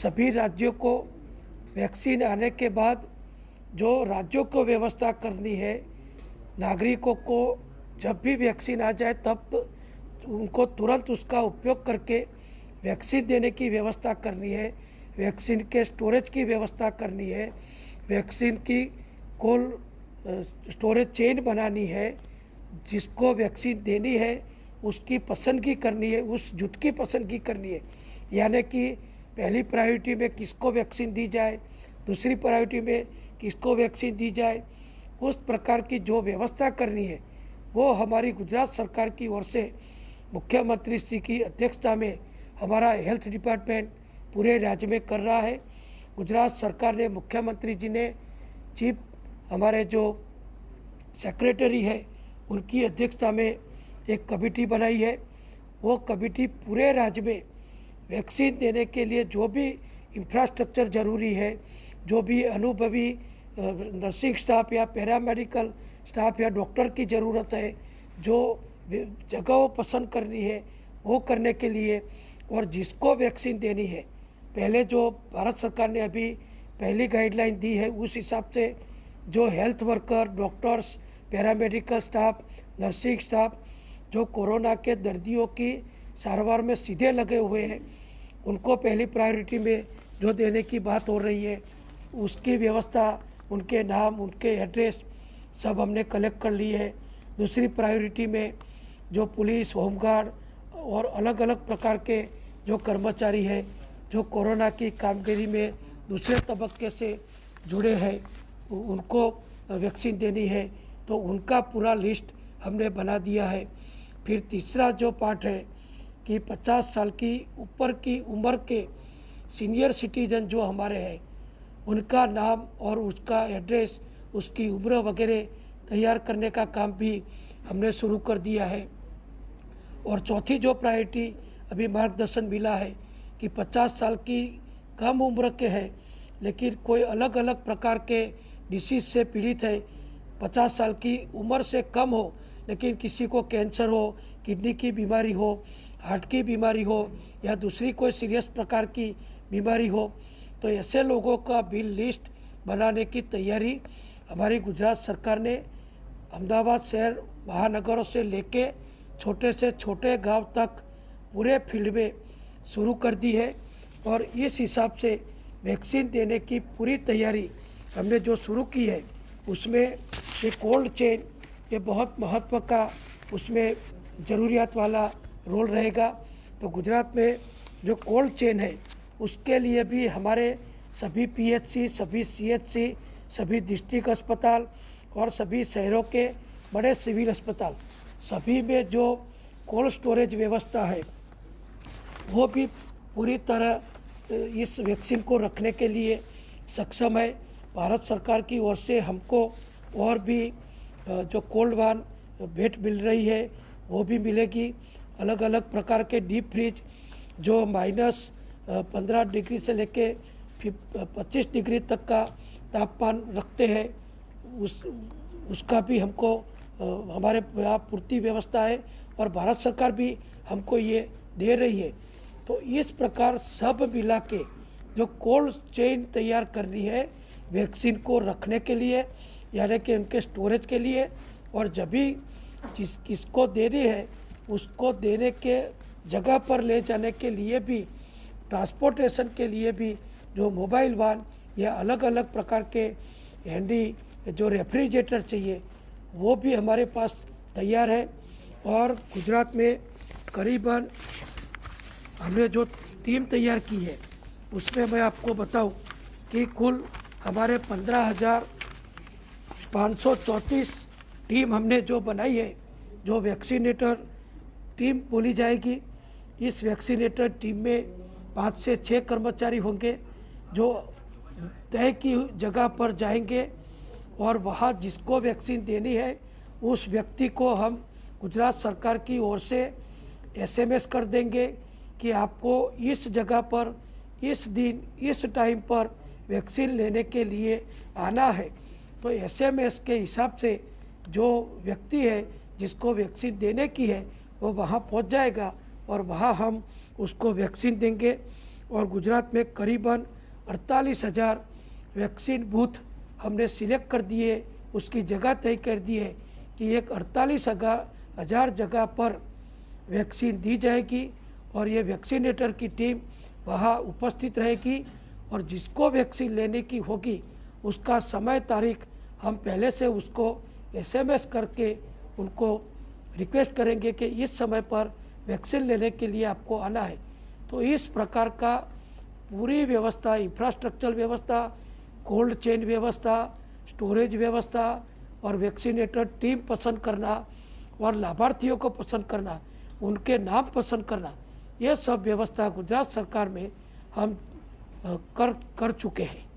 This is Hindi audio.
सभी राज्यों को वैक्सीन आने के बाद जो राज्यों को व्यवस्था करनी है, नागरिकों को जब भी वैक्सीन आ जाए तब उनको तुरंत उसका उपयोग करके वैक्सीन देने की व्यवस्था करनी है, वैक्सीन के स्टोरेज की व्यवस्था करनी है, वैक्सीन की कोल्ड स्टोरेज चेन बनानी है, जिसको वैक्सीन देनी है उसकी पसंदगी करनी है, उस जुट की पसंदगी करनी है। यानी कि पहली प्रायोरिटी में किसको वैक्सीन दी जाए, दूसरी प्रायोरिटी में किसको वैक्सीन दी जाए, उस प्रकार की जो व्यवस्था करनी है वो हमारी गुजरात सरकार की ओर से मुख्यमंत्री श्री की अध्यक्षता में हमारा हेल्थ डिपार्टमेंट पूरे राज्य में कर रहा है। गुजरात सरकार ने, मुख्यमंत्री जी ने चीफ हमारे जो सेक्रेटरी है उनकी अध्यक्षता में एक कमेटी बनाई है। वो कमेटी पूरे राज्य में वैक्सीन देने के लिए जो भी इंफ्रास्ट्रक्चर ज़रूरी है, जो भी अनुभवी नर्सिंग स्टाफ या पैरामेडिकल स्टाफ या डॉक्टर की ज़रूरत है, जो जगह पसंद करनी है वो करने के लिए, और जिसको वैक्सीन देनी है, पहले जो भारत सरकार ने अभी पहली गाइडलाइन दी है उस हिसाब से जो health worker, doctors, paramedical staff, nursing staff जो कोरोना के दर्दियों की सारवार में सीधे लगे हुए हैं, उनको पहली प्रायोरिटी में जो देने की बात हो रही है, उसकी व्यवस्था, उनके नाम, उनके एड्रेस सब हमने कलेक्ट कर ली है। दूसरी प्रायोरिटी में जो पुलिस, होमगार्ड और अलग अलग प्रकार के जो कर्मचारी हैं जो कोरोना की कामगिरी में दूसरे तबक्के से जुड़े हैं, उनको वैक्सीन देनी है, तो उनका पूरा लिस्ट हमने बना दिया है। फिर तीसरा जो पार्ट है कि 50 साल की ऊपर की उम्र के सीनियर सिटीजन जो हमारे हैं, उनका नाम और उसका एड्रेस, उसकी उम्र वगैरह तैयार करने का काम भी हमने शुरू कर दिया है। और चौथी जो प्रायोरिटी अभी मार्गदर्शन मिला है कि 50 साल की कम उम्र के हैं लेकिन कोई अलग अलग प्रकार के डिसीज से पीड़ित है, 50 साल की उम्र से कम हो लेकिन किसी को कैंसर हो, किडनी की बीमारी हो, हार्ट की बीमारी हो या दूसरी कोई सीरियस प्रकार की बीमारी हो, तो ऐसे लोगों का भी लिस्ट बनाने की तैयारी हमारी गुजरात सरकार ने अहमदाबाद शहर महानगरों से लेके छोटे से छोटे गांव तक पूरे फील्ड में शुरू कर दी है। और इस हिसाब से वैक्सीन देने की पूरी तैयारी हमने जो शुरू की है, उसमें ये कोल्ड चेन ये बहुत महत्व का उसमें ज़रूरियात वाला रोल रहेगा। तो गुजरात में जो कोल्ड चेन है उसके लिए भी हमारे सभी पीएचसी, सभी सीएचसी, सभी डिस्ट्रिक्ट अस्पताल और सभी शहरों के बड़े सिविल अस्पताल, सभी में जो कोल्ड स्टोरेज व्यवस्था है वो भी पूरी तरह इस वैक्सीन को रखने के लिए सक्षम है। भारत सरकार की ओर से हमको और भी जो कोल्ड वान भेंट मिल रही है वो भी मिलेगी। अलग अलग प्रकार के डीप फ्रिज जो -15 डिग्री से लेके 25 डिग्री तक का तापमान रखते हैं, उसका भी हमको हमारे यहाँ पूर्ति व्यवस्था है और भारत सरकार भी हमको ये दे रही है। तो इस प्रकार सब मिला के जो कोल्ड चेन तैयार करनी है वैक्सीन को रखने के लिए, यानी कि उनके स्टोरेज के लिए, और जब भी किसको देनी है उसको देने के जगह पर ले जाने के लिए भी, ट्रांसपोर्टेशन के लिए भी जो मोबाइल वाहन या अलग अलग प्रकार के हैंडी जो रेफ्रिजरेटर चाहिए वो भी हमारे पास तैयार है। और गुजरात में करीबन हमने जो टीम तैयार की है उसमें मैं आपको बताऊं कि कुल हमारे 15,534 टीम हमने जो बनाई है, जो वैक्सीनेटर टीम बोली जाएगी। इस वैक्सीनेटर टीम में 5 से 6 कर्मचारी होंगे जो तय की जगह पर जाएंगे और वहाँ जिसको वैक्सीन देनी है उस व्यक्ति को हम गुजरात सरकार की ओर से SMS कर देंगे कि आपको इस जगह पर, इस दिन, इस टाइम पर वैक्सीन लेने के लिए आना है। तो SMS के हिसाब से जो व्यक्ति है जिसको वैक्सीन देने की है वो वहाँ पहुँच जाएगा और वहाँ हम उसको वैक्सीन देंगे। और गुजरात में करीबन 48,000 वैक्सीन बूथ हमने सिलेक्ट कर दिए, उसकी जगह तय कर दी है कि एक 48,000 जगह पर वैक्सीन दी जाएगी और ये वैक्सीनेटर की टीम वहाँ उपस्थित रहेगी और जिसको वैक्सीन लेने की होगी उसका समय तारीख हम पहले से उसको SMS करके उनको रिक्वेस्ट करेंगे कि इस समय पर वैक्सीन लेने के लिए आपको आना है। तो इस प्रकार का पूरी व्यवस्था, इंफ्रास्ट्रक्चर व्यवस्था, कोल्ड चेन व्यवस्था, स्टोरेज व्यवस्था और वैक्सीनेटर टीम पसंद करना और लाभार्थियों को पसंद करना, उनके नाम पसंद करना, ये सब व्यवस्था गुजरात सरकार में हम कर चुके हैं।